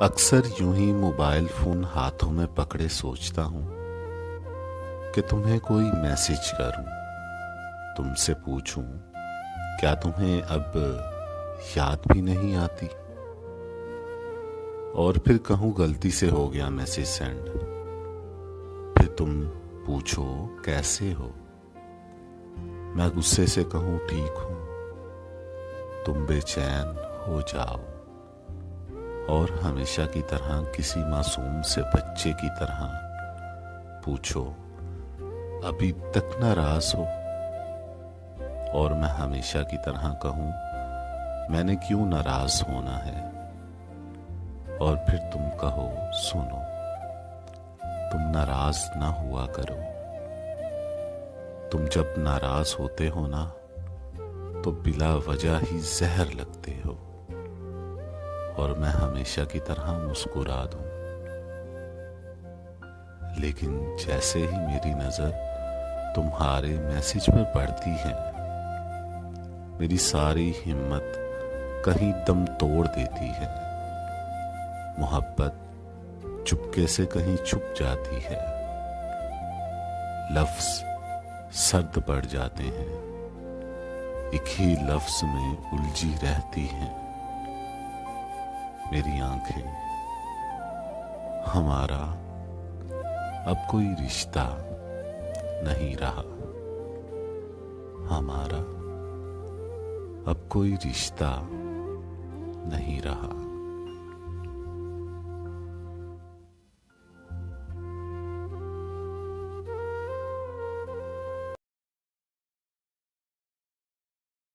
अक्सर यूं ही mobile phone हाथों में पकड़े सोचता हूँ कि तुम्हें कोई मैसेज करूं, तुमसे पूछूं क्या तुम्हें अब याद भी नहीं आती। और फिर कहूँ गलती से हो गया मैसेज सेंड, फिर तुम पूछो कैसे हो, मैं गुस्से से कहूँ ठीक हूँ, तुम बेचैन हो जाओ और हमेशा की तरह किसी मासूम से बच्चे की तरह पूछो अभी तक नाराज हो। और मैं हमेशा की तरह कहूँ मैंने क्यों नाराज होना है। और फिर तुम कहो सुनो, तुम नाराज ना हुआ करो, तुम जब नाराज होते हो ना तो बिला वजह ही जहर लगते हो। और मैं हमेशा की तरह मुस्कुरा दूं, लेकिन जैसे ही मेरी नजर तुम्हारे मैसेज पर पड़ती है, मेरी सारी हिम्मत कहीं दम तोड़ देती है। मोहब्बत चुपके से कहीं छुप जाती है, लफ्ज सर्द पड़ जाते हैं, एक ही लफ्ज में उलझी रहती हैं मेरी आंखें। हमारा अब कोई रिश्ता नहीं रहा, हमारा अब कोई रिश्ता नहीं रहा।